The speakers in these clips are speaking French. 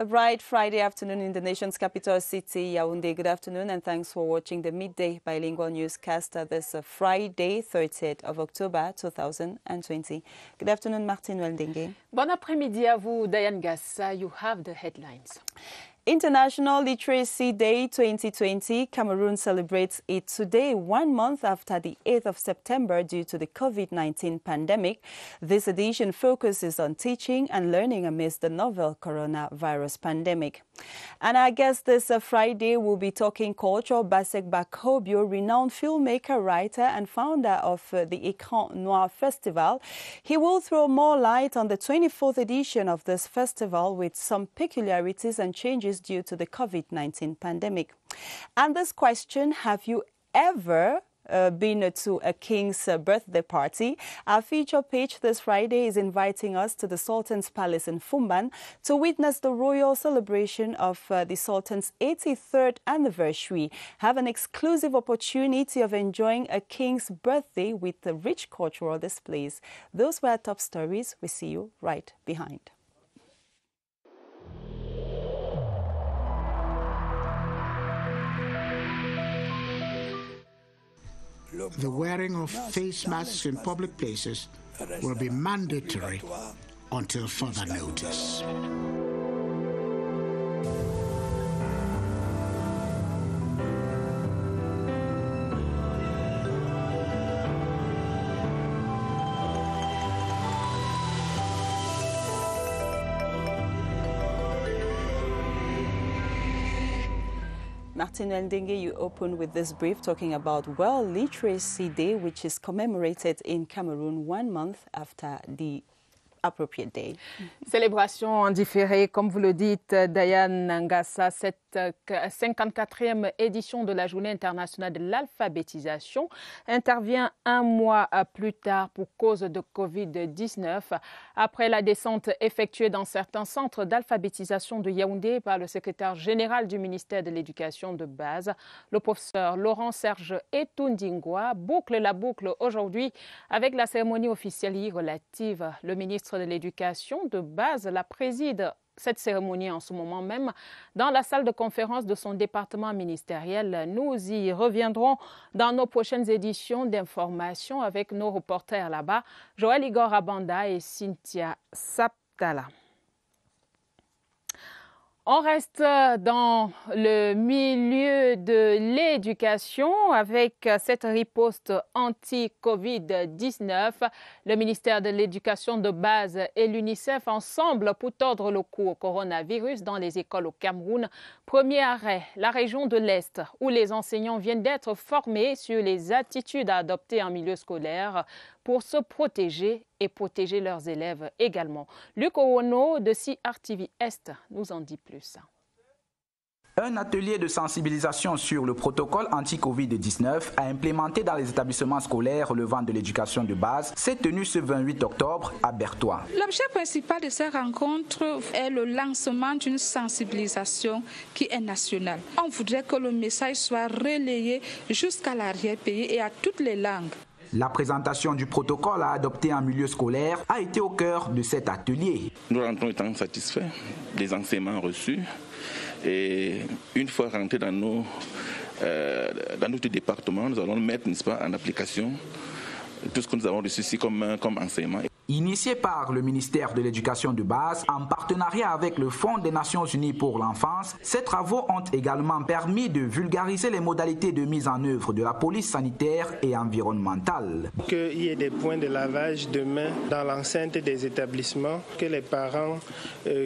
A bright Friday afternoon in the nation's capital city, Yaoundé. Good afternoon and thanks for watching the midday bilingual newscast this Friday, 30th of October 2020. Good afternoon, Martine Weldengue. Bon après-midi à vous, Diane Gassa. You have the headlines. International Literacy Day 2020, Cameroon celebrates it today, 1 month after the 8th of September due to the COVID-19 pandemic. This edition focuses on teaching and learning amidst the novel coronavirus pandemic. And I guess this Friday we'll be talking culture. Basek Bakobio, renowned filmmaker, writer and founder of the Écran Noir Festival. He will throw more light on the 24th edition of this festival with some peculiarities and changes due to the COVID-19 pandemic. And this question, have you ever been to a king's birthday party? Our feature page this Friday is inviting us to the Sultan's Palace in Fumban to witness the royal celebration of the Sultan's 83rd anniversary. Have an exclusive opportunity of enjoying a king's birthday with rich cultural displays. Those were our top stories. We see you right behind. The wearing of face masks in public places will be mandatory until further notice. Martin Weldengue, you open with this brief talking about World Literacy Day, which is commemorated in Cameroon 1 month after the appropriate day. Célébration en différé, comme vous le dites, Diane Ngassa, cette 54e édition de la Journée internationale de l'alphabétisation intervient 1 mois plus tard pour cause de Covid-19. Après la descente effectuée dans certains centres d'alphabétisation de Yaoundé par le secrétaire général du ministère de l'Éducation de base, le professeur Laurent-Serge Etundingwa boucle la boucle aujourd'hui avec la cérémonie officielle y relative. Le ministre de l'Éducation de base la préside cette cérémonie en ce moment même dans la salle de conférence de son département ministériel. Nous y reviendrons dans nos prochaines éditions d'information avec nos reporters là-bas, Joël Igor Abanda et Cynthia Saptala. On reste dans le milieu de l'éducation avec cette riposte anti-Covid-19. Le ministère de l'Éducation de base et l'UNICEF ensemble pour tordre le cou au coronavirus dans les écoles au Cameroun. Premier arrêt, la région de l'Est où les enseignants viennent d'être formés sur les attitudes à adopter en milieu scolaire pour se protéger et protéger leurs élèves également. Luc Owono de CRTV Est nous en dit plus. Un atelier de sensibilisation sur le protocole anti-Covid-19 à implémenter dans les établissements scolaires relevant de l'éducation de base s'est tenu ce 28 octobre à Bertois. L'objet principal de cette rencontre est le lancement d'une sensibilisation qui est nationale. On voudrait que le message soit relayé jusqu'à l'arrière-pays et à toutes les langues. La présentation du protocole à adopter en milieu scolaire a été au cœur de cet atelier. Nous rentrons étant satisfaits des enseignements reçus et une fois rentrés dans notre département, nous allons mettre, n'est-ce pas, en application tout ce que nous avons reçu ici comme enseignement. Initié par le ministère de l'Éducation de base, en partenariat avec le Fonds des Nations Unies pour l'enfance, ces travaux ont également permis de vulgariser les modalités de mise en œuvre de la police sanitaire et environnementale. Qu'il y ait des points de lavage de mains dans l'enceinte des établissements, que les parents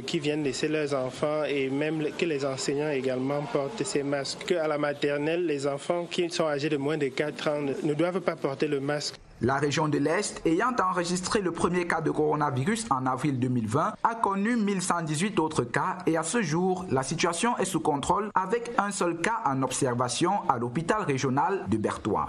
qui viennent laisser leurs enfants et même que les enseignants également portent ces masques. Qu'à la maternelle, les enfants qui sont âgés de moins de 4 ans ne doivent pas porter le masque. La région de l'Est, ayant enregistré le premier cas de coronavirus en avril 2020, a connu 1118 autres cas et à ce jour, la situation est sous contrôle avec un seul cas en observation à l'hôpital régional de Bertois.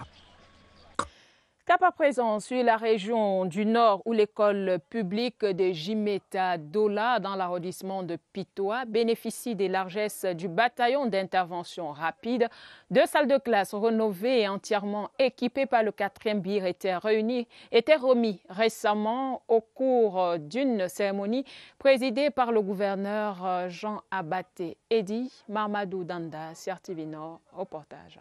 Cap à présent sur la région du Nord où l'école publique de Jimeta Dola dans l'arrondissement de Pitoa bénéficie des largesses du bataillon d'intervention rapide. 2 salles de classe rénovées et entièrement équipées par le 4e BIR étaient remis récemment au cours d'une cérémonie présidée par le gouverneur Jean Abaté Edi. Marmadou Danda, CRTV Nord, reportage.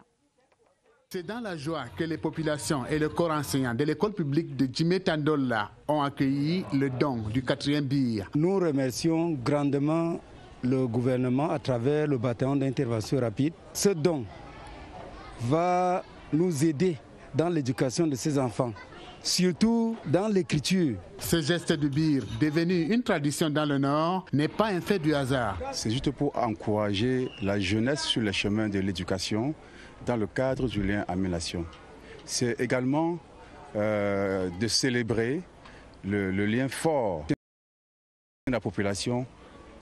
C'est dans la joie que les populations et le corps enseignant de l'école publique de Jimeta Dola ont accueilli le don du 4e BIR. Nous remercions grandement le gouvernement à travers le bataillon d'intervention rapide. Ce don va nous aider dans l'éducation de ces enfants, surtout dans l'écriture. Ce geste du BIR, devenu une tradition dans le Nord, n'est pas un fait du hasard. C'est juste pour encourager la jeunesse sur le chemin de l'éducation dans le cadre du lien Amis-Nation. C'est également de célébrer le lien fort de la population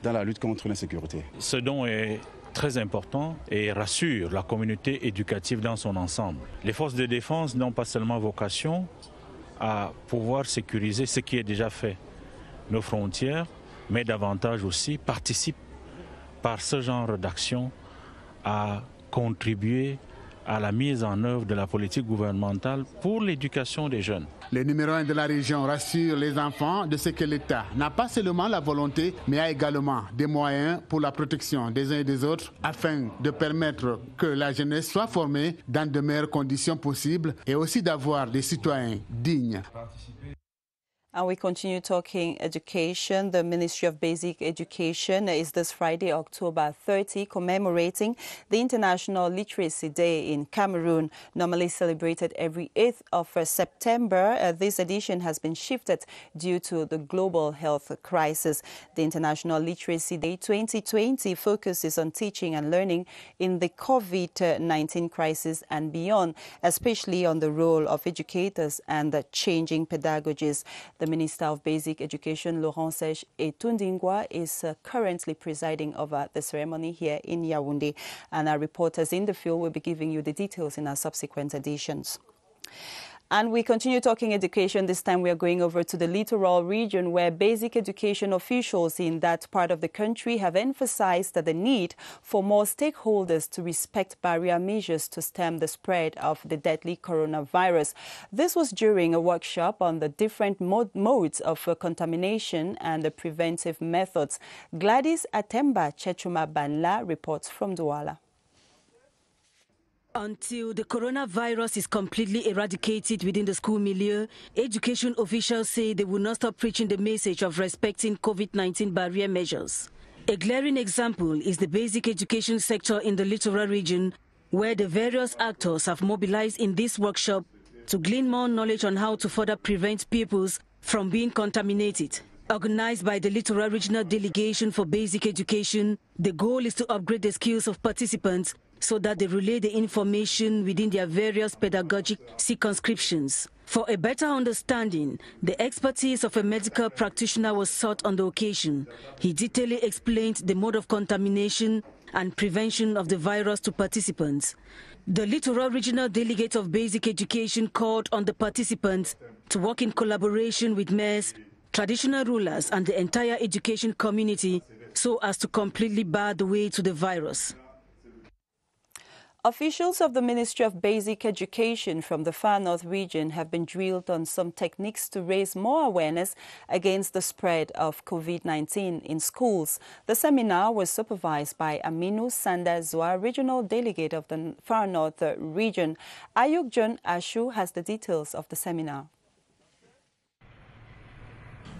dans la lutte contre l'insécurité. Ce don est très important et rassure la communauté éducative dans son ensemble. Les forces de défense n'ont pas seulement vocation à pouvoir sécuriser ce qui est déjà fait, nos frontières, mais davantage aussi participent par ce genre d'action à contribuer à la mise en œuvre de la politique gouvernementale pour l'éducation des jeunes. Le numéro 1 de la région rassure les enfants de ce que l'État n'a pas seulement la volonté, mais a également des moyens pour la protection des uns et des autres afin de permettre que la jeunesse soit formée dans de meilleures conditions possibles et aussi d'avoir des citoyens dignes. And we continue talking education. The Ministry of Basic Education is this Friday, October 30, commemorating the International Literacy Day in Cameroon, normally celebrated every 8th of September. This edition has been shifted due to the global health crisis. The International Literacy Day 2020 focuses on teaching and learning in the COVID-19 crisis and beyond, especially on the role of educators and the changing pedagogies. The Minister of Basic Education, Laurent Sech Etundingwa, is currently presiding over the ceremony here in Yaoundé. And our reporters in the field will be giving you the details in our subsequent editions. And we continue talking education. This time we are going over to the littoral region where basic education officials in that part of the country have emphasized the need for more stakeholders to respect barrier measures to stem the spread of the deadly coronavirus. This was during a workshop on the different modes of contamination and the preventive methods. Gladys Atemba Chechuma Banla reports from Douala. Until the coronavirus is completely eradicated within the school milieu, education officials say they will not stop preaching the message of respecting COVID-19 barrier measures. A glaring example is the basic education sector in the littoral region, where the various actors have mobilized in this workshop to glean more knowledge on how to further prevent pupils from being contaminated. Organized by the Littoral Regional Delegation for Basic Education, the goal is to upgrade the skills of participants so that they relay the information within their various pedagogic circumscriptions. For a better understanding, the expertise of a medical practitioner was sought on the occasion. He detailedly explained the mode of contamination and prevention of the virus to participants. The Littoral Regional Delegate of Basic Education called on the participants to work in collaboration with mayors, traditional rulers and the entire education community so as to completely bar the way to the virus. Officials of the Ministry of Basic Education from the Far North region have been drilled on some techniques to raise more awareness against the spread of COVID-19 in schools. The seminar was supervised by Aminu Sanda Zwa, Regional Delegate of the Far North region. Ayuk John Ashu has the details of the seminar.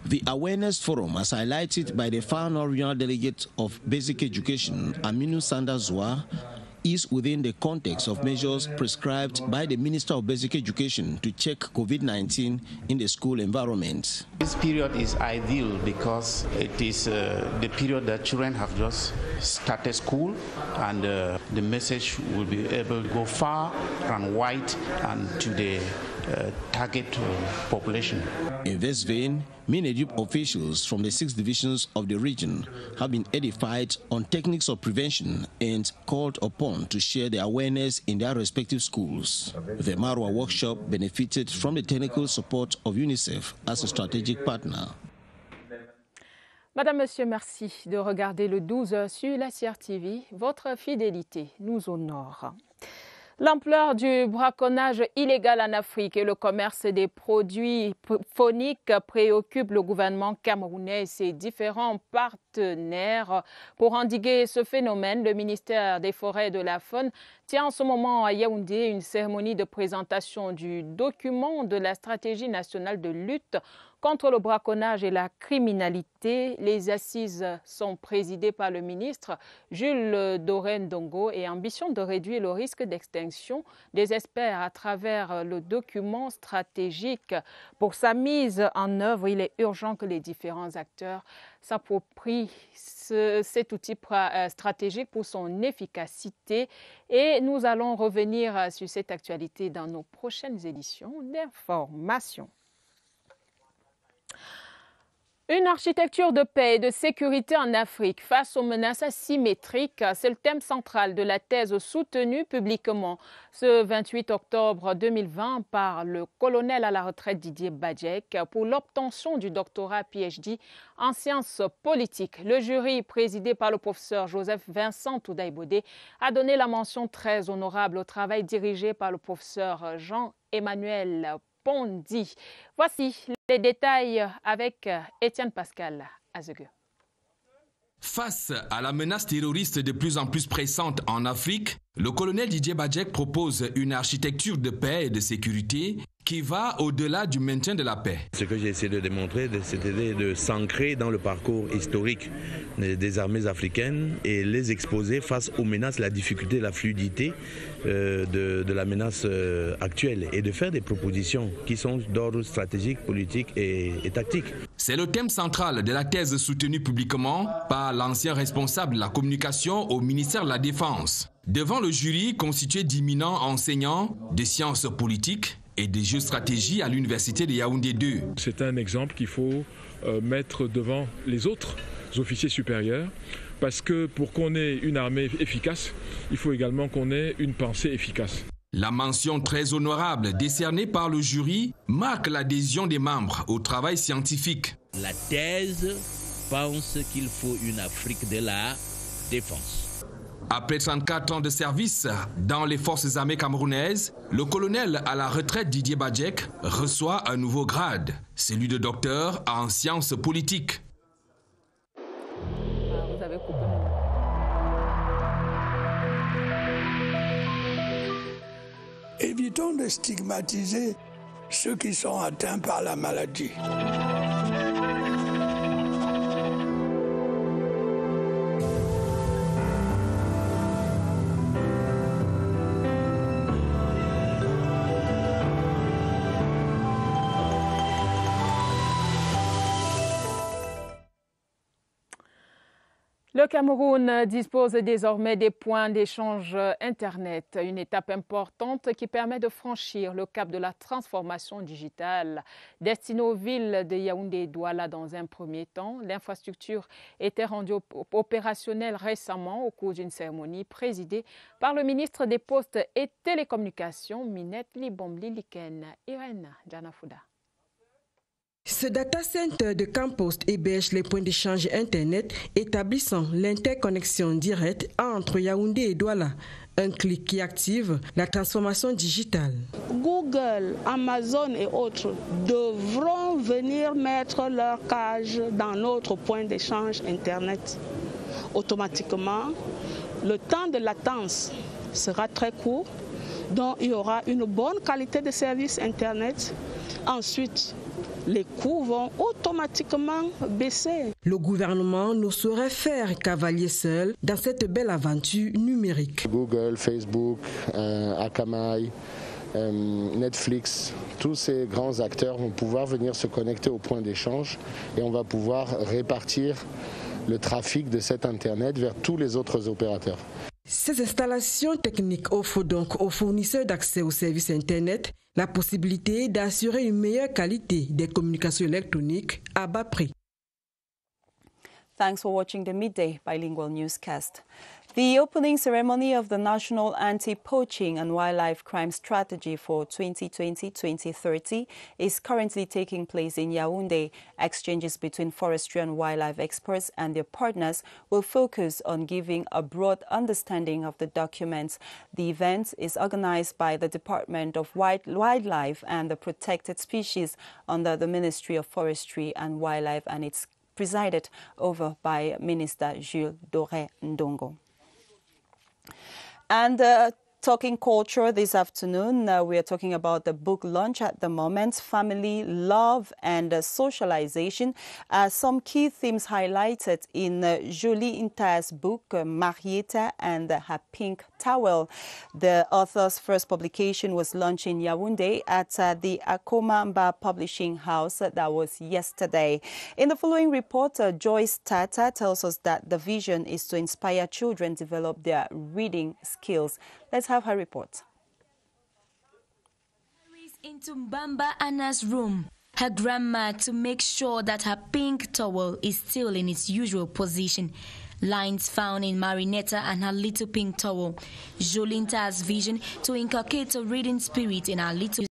The awareness forum, as highlighted by the Far North Regional Delegate of Basic Education, Aminu Sanda Zwa, is within the context of measures prescribed by the Minister of Basic Education to check COVID-19 in the school environment. This period is ideal because it is the period that children have just started school, and the message will be able to go far and wide and to the target population. In this vein, Mineduc officials from the 6 divisions of the region have been edified on techniques of prevention and called upon to share their awareness in their respective schools. The Marwa workshop benefited from the technical support of UNICEF as a strategic partner. Madame, Monsieur, merci de regarder le 12h sur la CRTV. Votre fidélité nous honore. L'ampleur du braconnage illégal en Afrique et le commerce des produits phoniques préoccupent le gouvernement camerounais et ses différents partenaires. Pour endiguer ce phénomène, le ministère des Forêts et de la Faune tient en ce moment à Yaoundé une cérémonie de présentation du document de la stratégie nationale de lutte contre le braconnage et la criminalité. Les assises sont présidées par le ministre Jules Doré-Ndongo et ambition de réduire le risque d'extinction des espèces à travers le document stratégique. Pour sa mise en œuvre, il est urgent que les différents acteurs s'approprient cet outil stratégique pour son efficacité. Et nous allons revenir sur cette actualité dans nos prochaines éditions d'information. Une architecture de paix et de sécurité en Afrique face aux menaces asymétriques, c'est le thème central de la thèse soutenue publiquement ce 28 octobre 2020 par le colonel à la retraite Didier Badjek pour l'obtention du doctorat PhD en sciences politiques. Le jury, présidé par le professeur Joseph Vincent Toudaïbodé, a donné la mention très honorable au travail dirigé par le professeur Jean-Emmanuel Pondi. Voici les détails avec Étienne Pascal Azegueux. Face à la menace terroriste de plus en plus pressante en Afrique, le colonel Didier Badjek propose une architecture de paix et de sécurité qui va au-delà du maintien de la paix. Ce que j'ai essayé de démontrer, c'était de s'ancrer dans le parcours historique des armées africaines et les exposer face aux menaces, la difficulté, la fluidité de la menace actuelle et de faire des propositions qui sont d'ordre stratégique, politique et tactique. C'est le thème central de la thèse soutenue publiquement par l'ancien responsable de la communication au ministère de la Défense. Devant le jury constitué d'éminents enseignants de sciences politiques et de géostratégie à l'université de Yaoundé 2. C'est un exemple qu'il faut mettre devant les autres officiers supérieurs parce que pour qu'on ait une armée efficace, il faut également qu'on ait une pensée efficace. La mention très honorable décernée par le jury marque l'adhésion des membres au travail scientifique. La thèse pense qu'il faut une Afrique de la défense. Après 34 ans de service dans les forces armées camerounaises, le colonel à la retraite Didier Badjek reçoit un nouveau grade, celui de docteur en sciences politiques. Vous avez coupé. Évitons de stigmatiser ceux qui sont atteints par la maladie. Le Cameroun dispose désormais des points d'échange Internet, une étape importante qui permet de franchir le cap de la transformation digitale. Destinée aux villes de Yaoundé et Douala dans un premier temps, l'infrastructure était rendue opérationnelle récemment au cours d'une cérémonie présidée par le ministre des Postes et Télécommunications, Minette Libomli Liken. Irène Janafouda. Ce data center de Campost héberge les points d'échange Internet établissant l'interconnexion directe entre Yaoundé et Douala. Un clic qui active la transformation digitale. Google, Amazon et autres devront venir mettre leur cage dans notre point d'échange Internet. Automatiquement, le temps de latence sera très court, donc il y aura une bonne qualité de service Internet. Ensuite, les coûts vont automatiquement baisser. Le gouvernement ne saurait faire cavalier seul dans cette belle aventure numérique. Google, Facebook, Akamai, Netflix, tous ces grands acteurs vont pouvoir venir se connecter au point d'échange et on va pouvoir répartir le trafic de cet Internet vers tous les autres opérateurs. Ces installations techniques offrent donc aux fournisseurs d'accès aux services Internet La possibilité d'assurer une meilleure qualité des communications électroniques à bas prix. Thanks for watching the Midday Bilingual Newscast. The opening ceremony of the National Anti-Poaching and Wildlife Crime Strategy for 2020-2030 is currently taking place in Yaoundé. Exchanges between forestry and wildlife experts and their partners will focus on giving a broad understanding of the documents. The event is organized by the Department of Wildlife and the Protected Species under the Ministry of Forestry and Wildlife, and it's presided over by Minister Jules Doré Ndongo. And talking culture this afternoon, we are talking about the book launch at the moment, family, love and socialization. Some key themes highlighted in Jolie Inta's book, Marietta and her Pink Towel. The author's first publication was launched in Yaoundé at the Akomamba Publishing House. That was yesterday. In the following report, Joyce Tata tells us that the vision is to inspire children develop their reading skills. Let's have her report. Into Mbamba Anna's room, her grandma, to make sure that her pink towel is still in its usual position. Lines found in Marinetta and her little pink towel. Jolinta's vision to inculcate a reading spirit in our little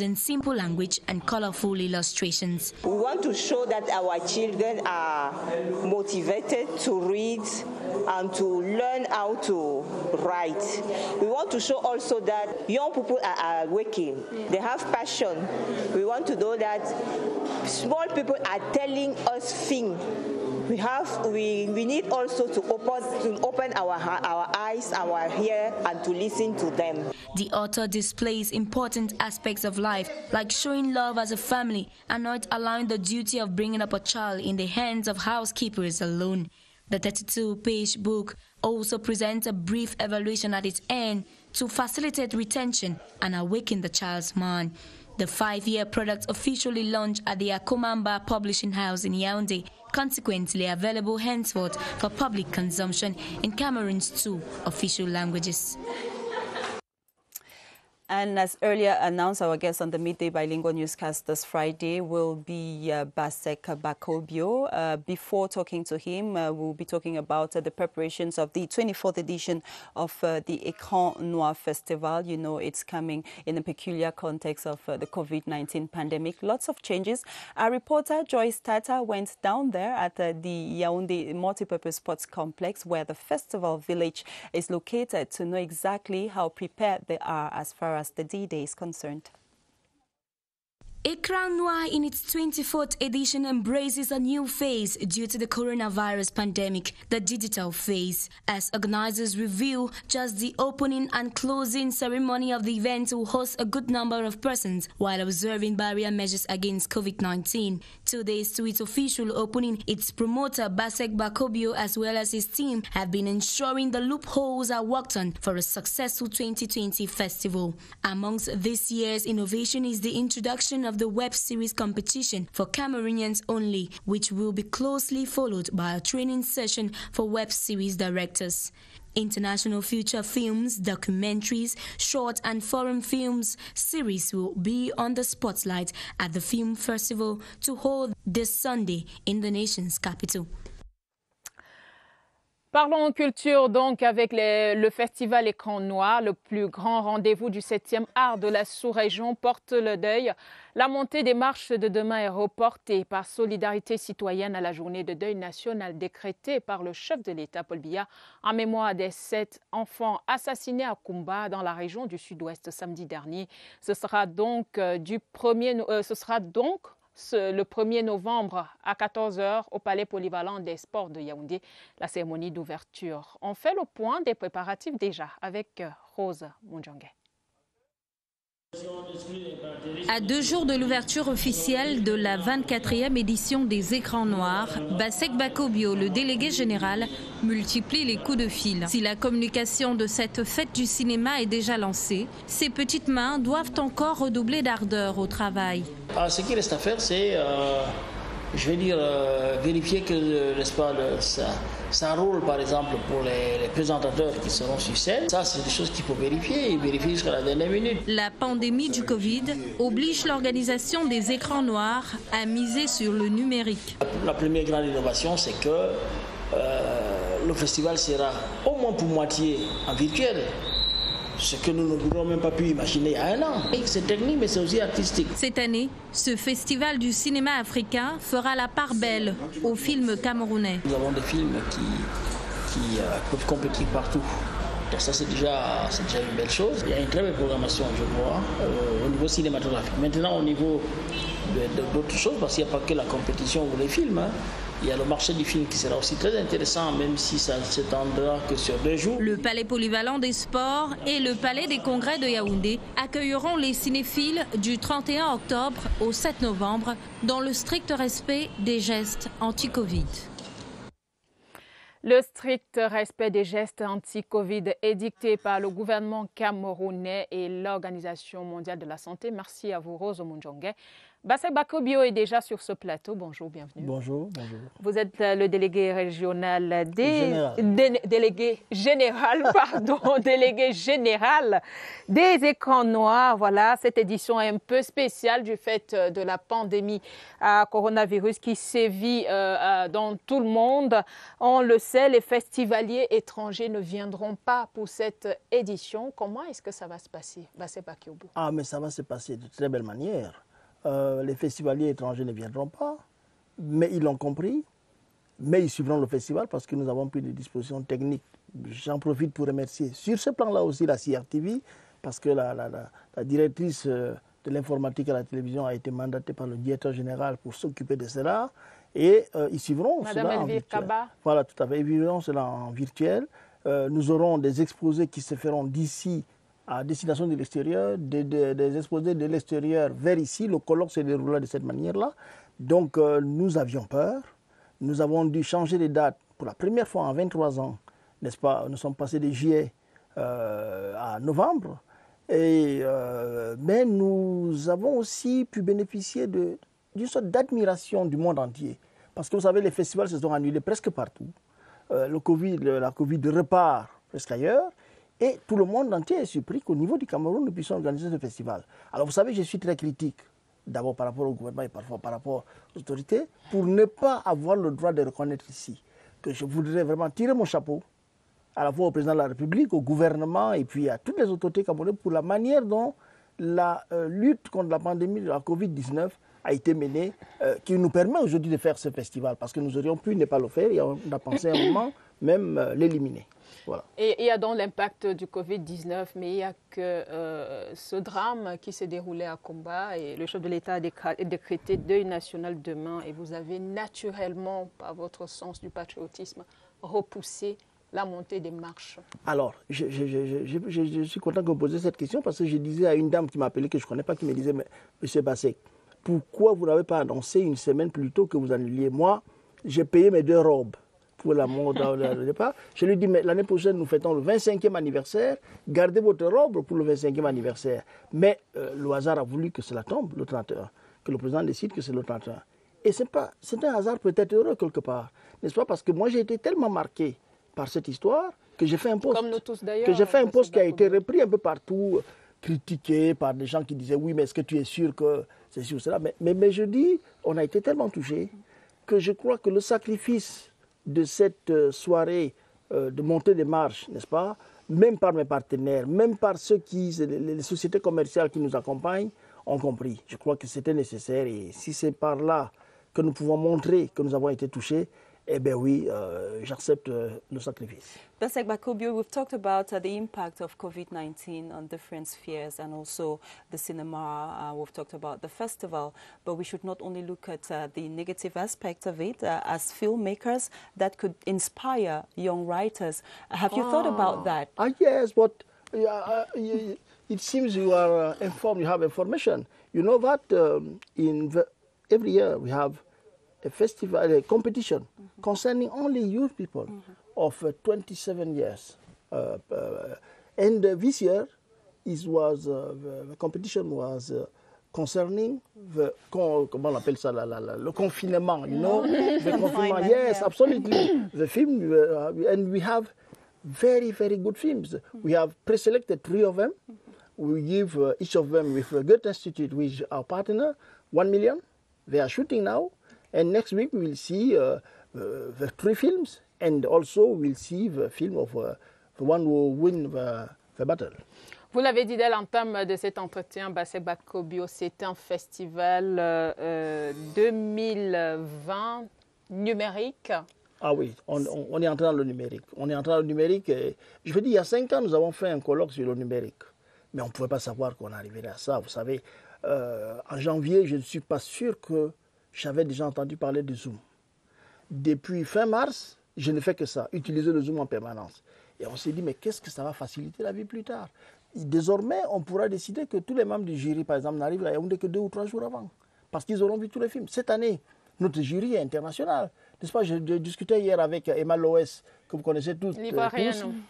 in simple language and colorful illustrations. We want to show that our children are motivated to read and to learn how to write. We want to show also that young people are working. They have passion. We want to know that small people are telling us things. We need also to open our eyes, our ear, and to listen to them. The author displays important aspects of life, like showing love as a family and not allowing the duty of bringing up a child in the hands of housekeepers alone. The 32-page book also presents a brief evaluation at its end to facilitate retention and awaken the child's mind. The 5-year product officially launched at the Akomamba Publishing House in Yaoundé, consequently available henceforth for public consumption in Cameroon's 2 official languages. And as earlier announced, our guest on the Midday Bilingual Newscast this Friday will be Basek Bakobio. Before talking to him, we'll be talking about the preparations of the 24th edition of the Écran Noir Festival. You know, it's coming in a peculiar context of the COVID-19 pandemic. Lots of changes. Our reporter Joyce Tata went down there at the Yaoundé Multipurpose Sports Complex, where the festival village is located, to know exactly how prepared they are as far as the D-Day is concerned. Écran Noir in its 24th edition embraces a new phase due to the coronavirus pandemic, the digital phase. As organizers reveal, just the opening and closing ceremony of the event will host a good number of persons while observing barrier measures against COVID-19. 2 days to its official opening, its promoter Basek Bakobio as well as his team have been ensuring the loopholes are worked on for a successful 2020 festival. Amongst this year's innovation is the introduction of the web series competition for Cameroonians only, which will be closely followed by a training session for web series directors. International feature films, documentaries, short and foreign films series will be on the spotlight at the film festival to hold this Sunday in the nation's capital. Parlons culture donc avec le festival Écran Noir, le plus grand rendez-vous du 7e art de la sous-région, porte le deuil. La montée des marches de demain est reportée par solidarité citoyenne à la journée de deuil national décrétée par le chef de l'État Paul Biya en mémoire des 7 enfants assassinés à Koumba dans la région du Sud-Ouest samedi dernier. Ce sera donc le 1er novembre à 14h au Palais Polyvalent des Sports de Yaoundé, la cérémonie d'ouverture. On fait le point des préparatifs déjà avec Rose Mondjangue. À 2 jours de l'ouverture officielle de la 24e édition des Écrans Noirs, Basek Bakobio, le délégué général, multiplie les coups de fil. Si la communication de cette fête du cinéma est déjà lancée, ses petites mains doivent encore redoubler d'ardeur au travail. Ce qui reste à faire, c'est je veux dire, vérifier que, n'est-ce pas, ça roule, par exemple, pour les présentateurs qui seront sur scène. Ça, c'est des choses qu'il faut vérifier, et vérifier jusqu'à la dernière minute. La pandémie du Covid oblige l'organisation des écrans noirs à miser sur le numérique. La première grande innovation, c'est que le festival sera au moins pour moitié en virtuel. Ce que nous n'aurions même pas pu imaginer il y a un an. C'est technique, mais c'est aussi artistique. Cette année, ce festival du cinéma africain fera la part belle aux films camerounais. Nous avons des films qui peuvent compétir partout. Donc ça, c'est déjà une belle chose. Il y a une très belle programmation, je crois, au niveau cinématographique. Maintenant, au niveau d'autres choses, parce qu'il n'y a pas que la compétition ou les films, hein. Il y a le marché du film qui sera aussi très intéressant, même si ça ne s'étendra que sur 2 jours. Le Palais polyvalent des sports et le Palais des congrès de Yaoundé accueilleront les cinéphiles du 31 octobre au 7 novembre dans le strict respect des gestes anti-Covid. Le strict respect des gestes anti-Covid est dicté par le gouvernement camerounais et l'Organisation mondiale de la santé. Merci à vous, Rose Omunjongue. Basek Bako Bio est déjà sur ce plateau. Bonjour, bienvenue. Bonjour, bonjour. Vous êtes le délégué régional délégué général des écrans noirs. Voilà, cette édition est un peu spéciale du fait de la pandémie à coronavirus qui sévit dans tout le monde. On le sait, les festivaliers étrangers ne viendront pas pour cette édition. Comment est-ce que ça va se passer, Basek Bako Bio? Ah, mais ça va se passer de très belle manière. Les festivaliers étrangers ne viendront pas, mais ils l'ont compris, mais ils suivront le festival parce que nous avons pris des dispositions techniques. J'en profite pour remercier sur ce plan-là aussi la CRTV, parce que la directrice de l'informatique à la télévision a été mandatée par le directeur général pour s'occuper de cela, et ils suivront cela en virtuel. Voilà, tout à fait, ils suivront cela en virtuel. Nous aurons des exposés qui se feront d'ici à destination de l'extérieur, des exposés de l'extérieur vers ici. Le colloque se déroulera de cette manière-là. Donc nous avions peur. Nous avons dû changer les dates pour la première fois en 23 ans, n'est-ce pas? Nous sommes passés de juillet à novembre. Mais nous avons aussi pu bénéficier d'une sorte d'admiration du monde entier. Parce que vous savez, les festivals se sont annulés presque partout. La Covid repart presque ailleurs. Et tout le monde entier est surpris qu'au niveau du Cameroun, nous puissions organiser ce festival. Alors vous savez, je suis très critique, d'abord par rapport au gouvernement et parfois par rapport aux autorités, pour ne pas avoir le droit de reconnaître ici que je voudrais vraiment tirer mon chapeau à la fois au président de la République, au gouvernement et puis à toutes les autorités camerounaises pour la manière dont la lutte contre la pandémie de la Covid-19 a été menée, qui nous permet aujourd'hui de faire ce festival, parce que nous aurions pu ne pas le faire et on a pensé à un moment même l'éliminer. Voilà. Et il y a donc l'impact du Covid-19, mais il n'y a que ce drame qui s'est déroulé à Komba et le chef de l'État a décrété deuil national demain et vous avez naturellement, par votre sens du patriotisme, repoussé la montée des marches. Alors, je suis content que vous posiez cette question parce que je disais à une dame qui m'a appelé, que je ne connais pas, qui me disait, mais M. Basek, pourquoi vous n'avez pas annoncé une semaine plus tôt que vous annuliez? Moi, j'ai payé mes 2 robes pour la mort au départ. Je lui ai dit, mais l'année prochaine, nous fêtons le 25e anniversaire, gardez votre robe pour le 25e anniversaire. Mais le hasard a voulu que cela tombe le 31, que le président décide que c'est le 31. Et c'est un hasard peut-être heureux quelque part, n'est-ce pas? Parce que moi, j'ai été tellement marqué par cette histoire que j'ai fait un post. Comme nous tous d'ailleurs. Que j'ai fait un post qui a été repris un peu partout, critiqué par des gens qui disaient, oui, mais est-ce que tu es sûr que c'est sûr cela? Mais je dis, on a été tellement touchés que je crois que le sacrifice de cette soirée de montée des marches, n'est-ce pas, même par mes partenaires, même par les sociétés commerciales qui nous accompagnent, ont compris. Je crois que c'était nécessaire et si c'est par là que nous pouvons montrer que nous avons été touchés, eh bien oui, j'accepte le sacrifice. Basek Bako Bio, we've talked about the impact of COVID-19 on different spheres and also the cinema. We've talked about the festival, but we should not only look at the negative aspect of it. As filmmakers, that could inspire young writers. Have you thought about that? Yes, but it seems you are informed, you have information. You know that every year we have a festival, a competition concerning only youth people of 27 years. And this year, the competition was concerning the, comment on appelle ça, le confinement, you know, the confinement. Yes, absolutely. The film, and we have very, very good films. We have pre-selected 3 of them. We give each of them with the Goethe Institute, which is our partner, 1 million. They are shooting now. And next week we will see the 3 films. And also we'll see the film of the one who win the battle. Vous l'avez dit dès l'entame de cet entretien, Basek Bakobio, c'est un festival 2020 numérique. Ah oui, on est entré dans le numérique. On est entré dans le numérique. Et, je veux dire, il y a 5 ans, nous avons fait un colloque sur le numérique. Mais on ne pouvait pas savoir qu'on arriverait à ça. Vous savez, en janvier, je ne suis pas sûr que j'avais déjà entendu parler de Zoom. Depuis fin mars, je ne fais que ça, utiliser le Zoom en permanence. Et on s'est dit, mais qu'est-ce que ça va faciliter la vie plus tard? Désormais, on pourra décider que tous les membres du jury, par exemple, n'arrivent à Yaoundé que 2 ou 3 jours avant. Parce qu'ils auront vu tous les films. Cette année, notre jury est international. N'est-ce pas? Je discutais hier avec Emma Loès, que vous connaissez tous,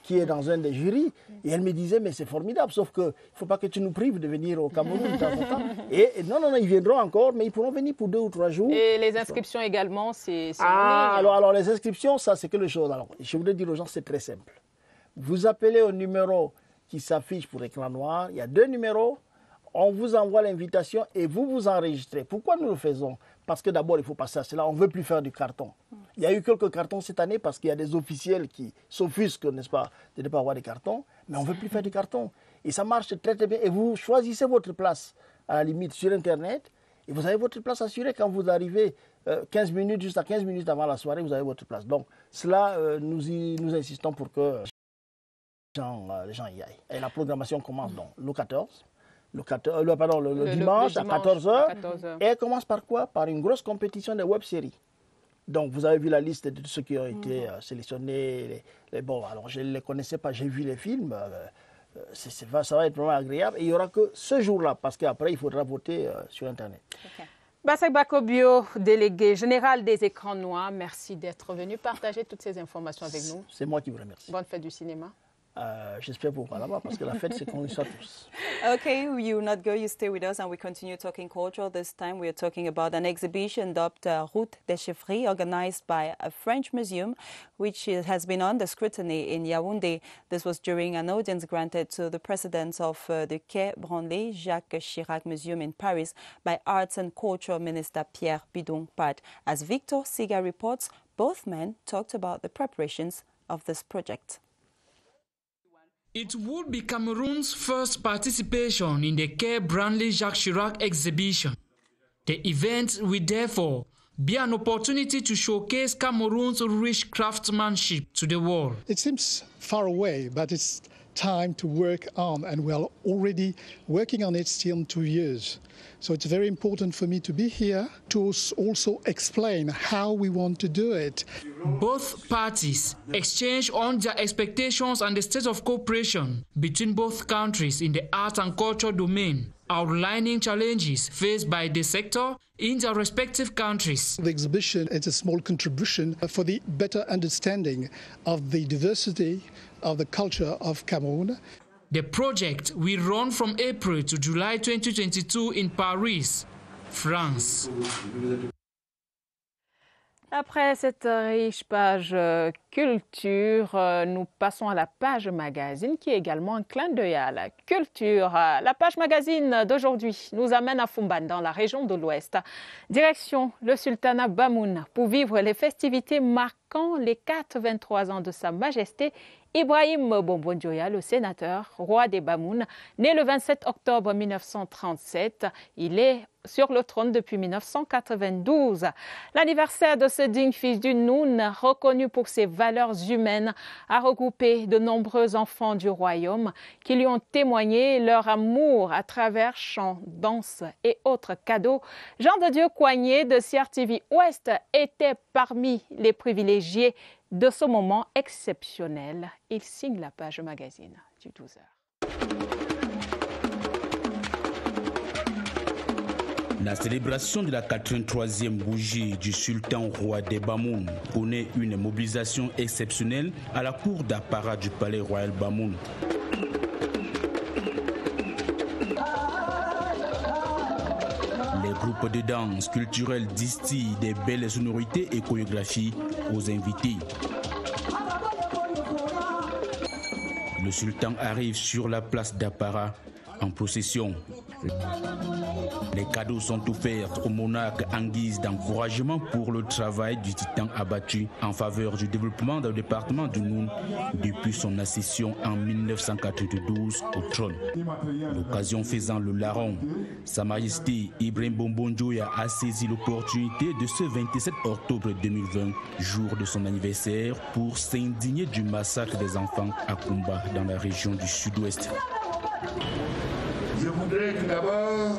qui est dans un des jurys. Et elle me disait, mais c'est formidable, sauf qu'il ne faut pas que tu nous prives de venir au Cameroun de temps en temps. Et non, ils viendront encore, mais ils pourront venir pour 2 ou 3 jours. Et les inscriptions également, c'est en ligne. Alors, les inscriptions, ça, c'est quelque chose. Alors, je voudrais dire aux gens, c'est très simple. Vous appelez au numéro qui s'affiche pour écran noir. Il y a 2 numéros. On vous envoie l'invitation et vous vous enregistrez. Pourquoi nous le faisons? Parce que d'abord, il faut passer à cela. On ne veut plus faire du carton. Il y a eu quelques cartons cette année parce qu'il y a des officiels qui s'offusquent, n'est-ce pas, de ne pas avoir des cartons. Mais on ne veut plus faire du carton. Et ça marche très, très bien. Et vous choisissez votre place, à la limite, sur Internet. Et vous avez votre place assurée quand vous arrivez 15 minutes, juste à 15 minutes avant la soirée, vous avez votre place. Donc, cela, nous insistons pour que les gens y aillent. Et la programmation commence donc le 14. Le dimanche à 14h. Et elle commence par quoi? Par une grosse compétition de web-séries. Donc, vous avez vu la liste de ceux qui ont été sélectionnés. Bon, alors, je ne les connaissais pas, j'ai vu les films. Ça va être vraiment agréable. Et il n'y aura que ce jour-là, parce qu'après, il faudra voter sur Internet. Okay. Basek Bakobio, délégué général des écrans noirs, merci d'être venu partager toutes ces informations avec nous. C'est moi qui vous remercie. Bonne fête du cinéma. J'espère pour là-bas parce que la fête c'est qu'on y soit tous. Okay, you not go, you stay with us and we continue talking culture. This time we are talking about an exhibition dubbed Route des Chefferies, organized by a French museum which has been under scrutiny in Yaoundé. This was during an audience granted to the president of the Quai Branly Jacques Chirac Museum in Paris by Arts and Culture Minister Pierre Bidon-Pad. As Victor Siga reports, both men talked about the preparations of this project. It would be Cameroon's first participation in the Quai Branly Jacques Chirac exhibition. The event will therefore be an opportunity to showcase Cameroon's rich craftsmanship to the world. It seems far away, but it's time to work on, and we're already working on it still 2 years. So it's very important for me to be here to also explain how we want to do it. Both parties exchange on their expectations and the state of cooperation between both countries in the art and culture domain, outlining challenges faced by the sector in their respective countries. The exhibition is a small contribution for the better understanding of the diversity of the culture of Cameroon. The project will run from April to July 2022 in Paris, France. Après cette riche page culture, nous passons à la page magazine qui est également un clin d'œil à la culture. La page magazine d'aujourd'hui nous amène à Fumban dans la région de l'Ouest. Direction le sultanat Bamoun pour vivre les festivités marquant les 83 ans de Sa Majesté Ibrahim Bombondjoya, le sénateur, roi des Bamoun, né le 27 octobre 1937. Il est sur le trône depuis 1992. L'anniversaire de ce digne fils du Noun, reconnu pour ses valeurs humaines, a regroupé de nombreux enfants du royaume qui lui ont témoigné leur amour à travers chants, danses et autres cadeaux. Jean de Dieu Coignet de CRTV Ouest était parmi les privilégiés de ce moment exceptionnel. Il signe la page magazine du 12h. La célébration de la 83e bougie du sultan roi des Bamoun connaît une mobilisation exceptionnelle à la cour d'apparat du palais royal Bamoun. Groupe de danse culturelle distille des belles sonorités et chorégraphies aux invités. Le sultan arrive sur la place d'Apara en procession. Les cadeaux sont offerts au monarque en guise d'encouragement pour le travail du titan abattu en faveur du développement du département du Noun depuis son accession en 1992 au trône. L'occasion faisant le larron, Sa Majesté Ibrahim Bombondjoya a saisi l'opportunité de ce 27 octobre 2020, jour de son anniversaire, pour s'indigner du massacre des enfants à Kumba dans la région du sud-ouest. Je voudrais tout d'abord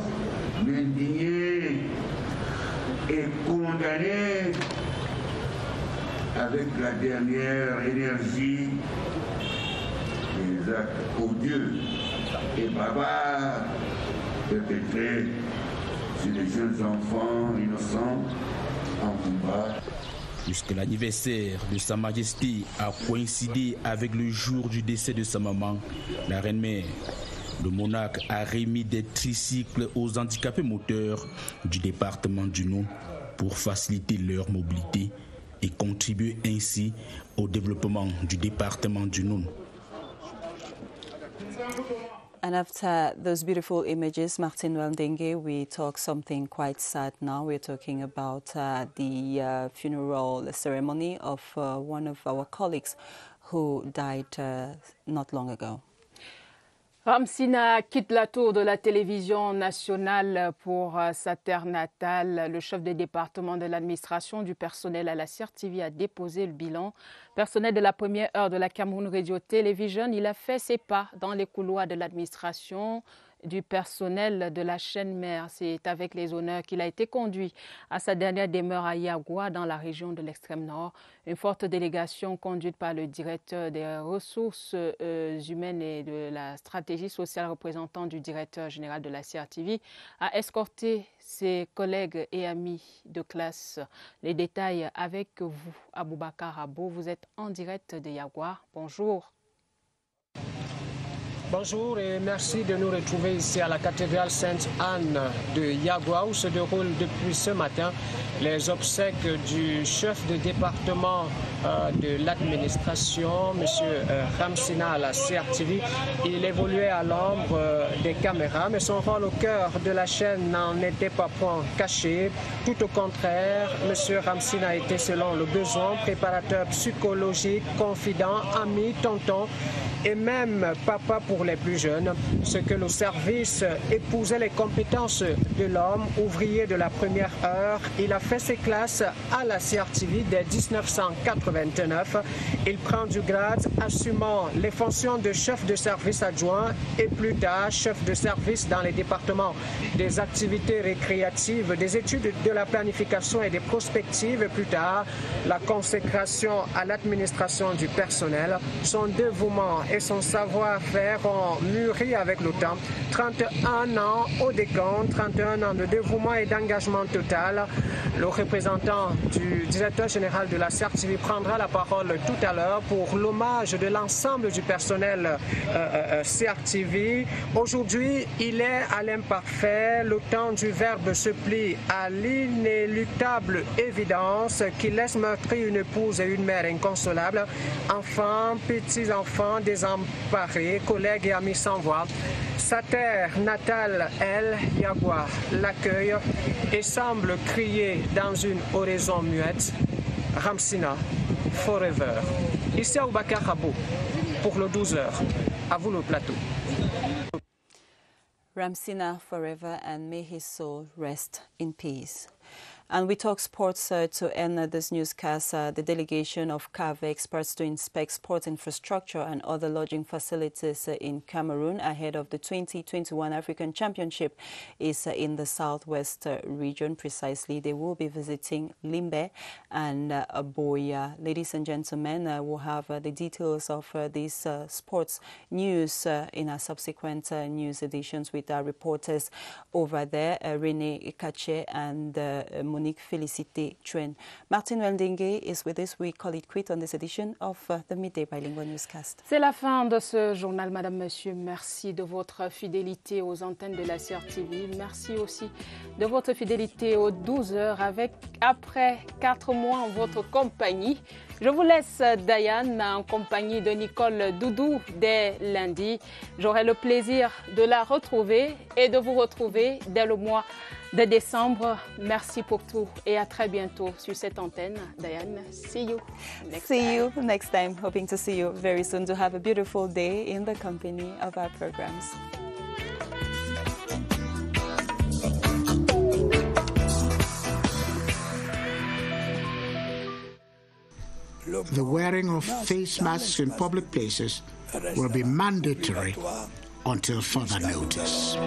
m'indigner et condamner avec la dernière énergie les actes odieux et barbares perpétrés sur les jeunes enfants innocents en combat. Puisque l'anniversaire de Sa Majesté a coïncidé avec le jour du décès de sa maman, la reine-mère, le monarque a remis des tricycles aux handicapés moteurs du département du Noun pour faciliter leur mobilité et contribuer ainsi au développement du département du Noun. And after those beautiful images, Martin Waldenge, we talk something quite sad now. We're talking about the funeral ceremony of one of our colleagues who died not long ago. Ramsina quitte la tour de la télévision nationale pour sa terre natale. Le chef de département de l'administration du personnel à la CRTV a déposé le bilan personnel de la première heure de la Cameroun Radio Television. Il a fait ses pas dans les couloirs de l'administration du personnel de la chaîne mère. C'est avec les honneurs qu'il a été conduit à sa dernière demeure à Yagua, dans la région de l'extrême nord. Une forte délégation conduite par le directeur des ressources humaines et de la stratégie sociale, représentant du directeur général de la CRTV, a escorté ses collègues et amis de classe. Les détails avec vous, Aboubakar Abo. Vous êtes en direct de Yagua. Bonjour. Bonjour et merci de nous retrouver ici à la cathédrale Sainte-Anne de Yagua, où se déroulent depuis ce matin les obsèques du chef de département de l'administration, M. Ramsina à la CRTV. Il évoluait à l'ombre des caméras, mais son rôle au cœur de la chaîne n'en était pas point caché. Tout au contraire, M. Ramsina était, selon le besoin, préparateur psychologique, confident, ami, tonton et même papa pour les plus jeunes, ce que le service épousait les compétences de l'homme, ouvrier de la première heure. Il a fait ses classes à la CRTV dès 1989. Il prend du grade, assumant les fonctions de chef de service adjoint et plus tard chef de service dans les départements des activités récréatives, des études de la planification et des prospectives, et plus tard la consécration à l'administration du personnel. Son dévouement et son savoir-faire ont mûri avec le temps. 31 ans au décompte, 31 ans de dévouement et d'engagement total. Le représentant du directeur général de la CRTV prendra la parole tout à l'heure pour l'hommage de l'ensemble du personnel CRTV. Aujourd'hui, il est à l'imparfait. Le temps du verbe se plie à l'inéluctable évidence qui laisse meurtrir une épouse et une mère inconsolables. Enfants, petits-enfants, désemparés, collègues et amis sans voix. Sa terre natale, elle, Yagua, l'accueille et semble crier dans une oraison muette, Ramsina, forever. Ici à Aboubakar Abo, pour le 12h. À vous le plateau. Ramsina forever, and may his soul rest in peace. And we talk sports to end this newscast. The delegation of CAV experts to inspect sports infrastructure and other lodging facilities in Cameroon ahead of the 2021 African Championship is in the southwest region. Precisely, they will be visiting Limbe and Boya. Ladies and gentlemen, we'll have the details of these sports news in our subsequent news editions with our reporters over there, Rene Kache and Monique Félicité Chuen. Martin Weldengue is with us. We call it quit on this edition of the Midday Bilingual Newscast. C'est la fin de ce journal, Madame, Monsieur. Merci de votre fidélité aux antennes de la CRTV. Merci aussi de votre fidélité aux 12 heures avec, après 4 mois en votre compagnie. Je vous laisse, Diane, en compagnie de Nicole Doudou dès lundi. J'aurai le plaisir de la retrouver et de vous retrouver dès le mois de décembre. Merci pour tout et à très bientôt sur cette antenne. Diane, see you next time. Hoping to see you very soon. To have a beautiful day in the company of our programs. The wearing of face masks in public places will be mandatory until further notice.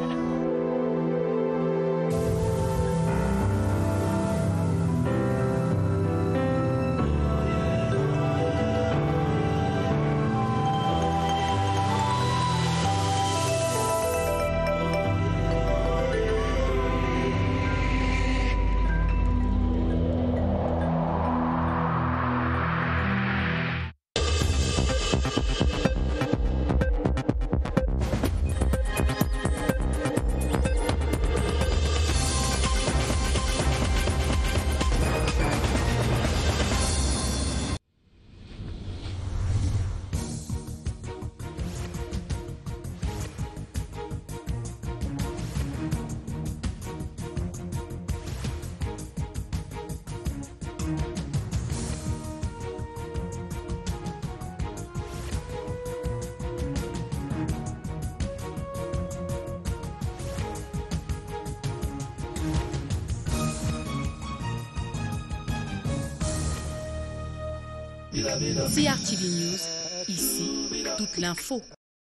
CRTV News, ici, toute l'info.